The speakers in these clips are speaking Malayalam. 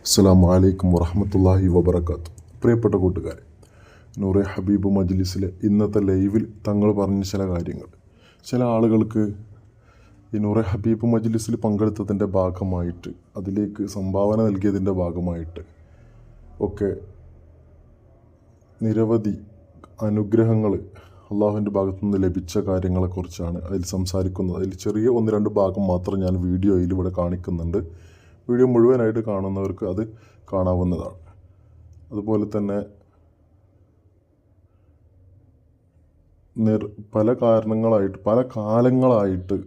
അസ്സലാമു അലൈക്കും വറഹ്മത്തുള്ളാഹി വബറകാത്ത്. പ്രിയപ്പെട്ട കൂട്ടുകാരെ, നൂറെ ഹബീബ് മജ്ലിസിലെ ഇന്നത്തെ ലൈവിൽ തങ്ങൾ പറഞ്ഞ ചില കാര്യങ്ങൾ ചില ആളുകൾക്ക് ഈ നൂറെ ഹബീബ് മജ്ലിസിൽ പങ്കെടുത്തതിൻ്റെ ഭാഗമായിട്ട്, അതിലേക്ക് സംഭാവന നൽകിയതിൻ്റെ ഭാഗമായിട്ട് ഒക്കെ നിരവധി അനുഗ്രഹങ്ങൾ അള്ളാഹുവിൻ്റെ ഭാഗത്തുനിന്ന് ലഭിച്ച കാര്യങ്ങളെക്കുറിച്ചാണ് അതിൽ സംസാരിക്കുന്നത്. അതിൽ ചെറിയ ഒന്ന് രണ്ട് ഭാഗം മാത്രം ഞാൻ വീഡിയോയിൽ ഇവിടെ കാണിക്കുന്നുണ്ട്. വീഡിയോ മുഴുവനായിട്ട് കാണുന്നവർക്ക് അത് കാണാവുന്നതാണ്. അതുപോലെ തന്നെ പല കാലങ്ങളായിട്ട്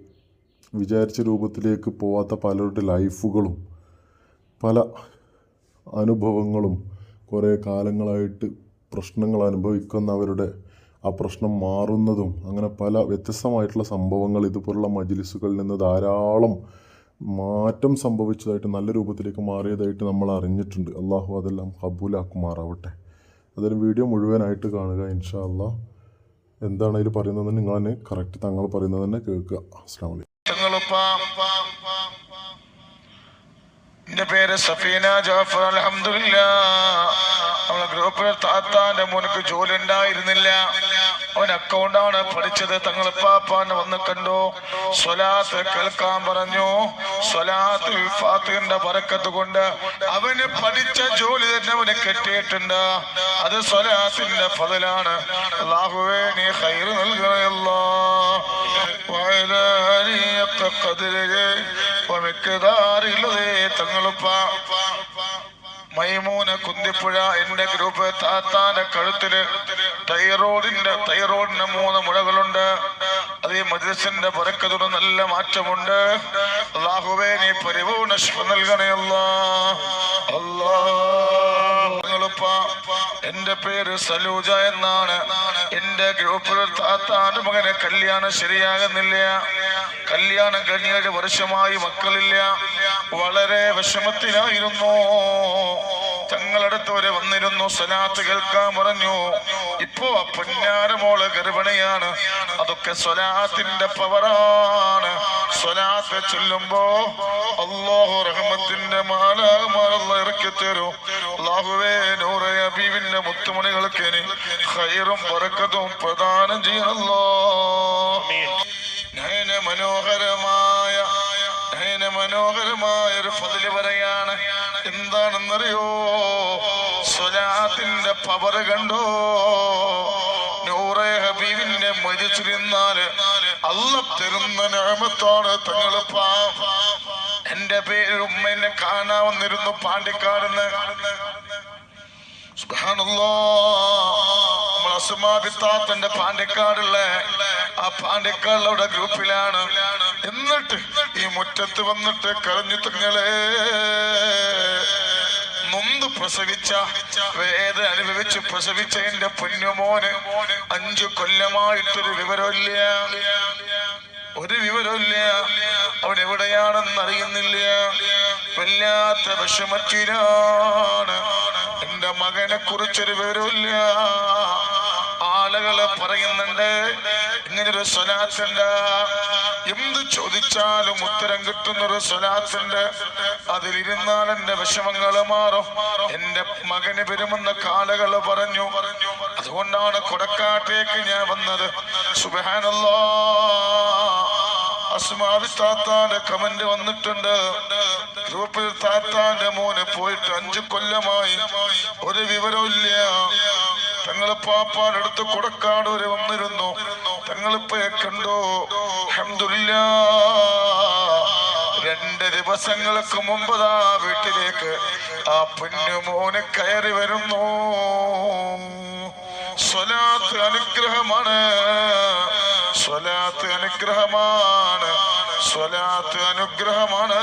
വിചാരിച്ച രൂപത്തിലേക്ക് പോവാത്ത പലരുടെ ലൈഫുകളും പല അനുഭവങ്ങളും, കുറേ കാലങ്ങളായിട്ട് പ്രശ്നങ്ങൾ അനുഭവിക്കുന്നവരുടെ ആ പ്രശ്നം മാറുന്നതും, അങ്ങനെ പല വ്യത്യസ്തമായിട്ടുള്ള സംഭവങ്ങൾ ഇതുപോലുള്ള മജ്ലിസുകളിൽ നിന്ന് ധാരാളം മാറ്റം സംഭവിച്ചതായിട്ട്, നല്ല രൂപത്തിലേക്ക് മാറിയതായിട്ട് നമ്മൾ അറിഞ്ഞിട്ടുണ്ട്. അള്ളാഹു അതെല്ലാം കബൂലാക്കുമാറാവട്ടെ. അതിന് വീഡിയോ മുഴുവനായിട്ട് കാണുക ഇൻഷാ അള്ളാഹ്. എന്താണ് അതിൽ പറയുന്നത് നിങ്ങളെന്നെ കറക്റ്റ് തങ്ങൾ പറയുന്നത് തന്നെ കേൾക്കുക. അസ്സലാമു അലൈക്കും. എന്റെ പേര് സഫീന ജാഫർ. അൽഹംദുലില്ലാഹ് നമ്മളെ ഗ്രൂപ്പിൽ താത്താന്റെ മോനക്ക് ജോലി ഉണ്ടായിരുന്നില്ല. അവൻ അക്കൗണ്ടാണ് പഠിച്ചത്. തങ്ങളിപ്പാപ്പാനെ വന്ന് കണ്ടു, സ്വലാത്ത് കേൾക്കാൻ പറഞ്ഞു. സ്വലാത്തുൽ ഫാത്തിഹിന്റെ ബറക്കത്ത് കൊണ്ട് അവന് പഠിച്ച ജോലി തന്നെ അവന് കിട്ടിയിട്ടുണ്ട്. അത് സ്വലാത്തിന്റെ ഫضലാണ്. അല്ലാഹുവേ നീ ഖൈർ നൽകണേ അല്ലാഹ്. മൈമൂന കുന്തിപ്പുഴ എന്റെ ഗ്രൂപ്പ് താത്താന്റെ കഴുത്തില് തൈറോയിഡിന്റെ 3 മുഴകളുണ്ട്. അത് ഈ മജ്ലിസിന്റെ ബറക്കത്തോട് നല്ല മാറ്റമുണ്ട്. അല്ലാഹുവേ നീ പരിപൂർണ്ണ ശിഫ നൽകണേ അല്ലാഹ്. എന്റെ പേര് സലൂജ എന്നാണ്. എന്റെ ഗ്രൂപ്പിൽ താത്താന്റെ മകനെ കല്യാണം ശരിയാകുന്നില്ല. കല്യാണം കഴിഞ്ഞ 7 വർഷമായി മക്കളില്ല. വളരെ വിഷമത്തിലായിരുന്നു. തങ്ങളടുത്ത് വരെ വന്നിരുന്നു, സ്വലാത്ത് കേൾക്കാൻ പറഞ്ഞു. ഇപ്പോ പൊന്നാരമോള് ഗർഭിണിയാണ്. അതൊക്കെ സ്വലാത്തിന്റെ പവറാണ്. സ്വലാത്ത് ചൊല്ലുമ്പോ അല്ലാഹു റഹ്മത്തിന്റെ മാലാഖമാർ ഇറക്കി തരും. അല്ലാഹുവേ നൂറെ ഹബീബിന്റെ മുത്തുമണികൾക്ക് ഖൈറും ബറക്കത്തും പ്രദാനം ചെയ്യണല്ലോ. മനോഹരമായ ഒരു ഫضല് പറയാണ്. എന്താണെന്നറിയോ? സ്വലാത്തിന്റെ പവർ കണ്ടോ? നൂറെ ഹബീബിന്റെ മജ്ലിസിലിരുന്നാല് അല്ലാഹ് തരുന്ന നിഅമത്താണ് തങ്ങളിപ്പാ. എന്റെ പേര് ഉമ്മ എന്നെ കാണാൻ വന്നിരുന്നു പാണ്ടിക്കാടുന്ന്. അസ്മാബിത്താത്തന്റെ പാണ്ടിക്കാടുള്ള ആ പാണ്ടിക്കാടുള്ള ഗ്രൂപ്പിലാണ്. എന്നിട്ട് ഈ മുറ്റത്ത് വന്നിട്ട് കരഞ്ഞു, തങ്ങളെ നൊന്ത് പ്രസവിച്ച, വേദന അനുഭവിച്ച് പ്രസവിച്ച എന്റെ പൊന്നുമോന് 5 കൊല്ലമായിട്ടൊരു വിവരമില്ല. അവൻ എവിടെയാണെന്ന് അറിയുന്നില്ല. വല്ലാത്ത വിഷമത്തിലാണ്. എന്റെ മകനെ കുറിച്ചൊരു വിവരമില്ല. ആളുകള് പറയുന്നുണ്ട് ഇങ്ങനൊരു സ്വലാത്തുണ്ട്, എന്ത് ചോദിച്ചാലും ഉത്തരം കിട്ടുന്നൊരു സ്വലാത്തുണ്ട്, അതിലിരുന്നാൽ എന്റെ വിഷമങ്ങള് മാറും, എന്റെ മകന് വരുമെന്ന കാളുകള് പറഞ്ഞു. അതുകൊണ്ടാണ് കൊടക്കാട്ടേക്ക് ഞാൻ വന്നത്. സുബ്ഹാനല്ലാഹ്. അസ്മാവി താത്താന്റെ കമന്റ് വന്നിട്ടുണ്ട്. ഗ്രൂപ്പിൽ താത്താന്റെ മോന് പോയിട്ട് 5 കൊല്ലമായി, ഒരു വിവരമില്ല. തങ്ങളിപ്പാപ്പാന്റെ അടുത്ത് കൊടക്കാട് വരെ വന്നിരുന്നു. തങ്ങളിപ്പയെ കണ്ടു. അൽഹംദുലില്ലാഹ്. 2 ദിവസങ്ങൾക്ക് മുമ്പ് വീട്ടിലേക്ക് ആ പൊന്നുമോന് കയറി വരുന്നു. സ്വലാത്ത് അനുഗ്രഹമാണ്. സ്വലാത്ത് അനുഗ്രഹമാണ്. സ്വലാത്ത് അനുഗ്രഹമാണ്.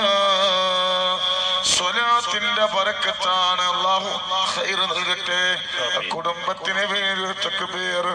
സ്വലാത്തിന്റെ ബറക്കത്താണ്. അല്ലാഹു ഖൈർ നൽകട്ടെ. കുടുംബത്തിന് പേര് തക്ബീർ.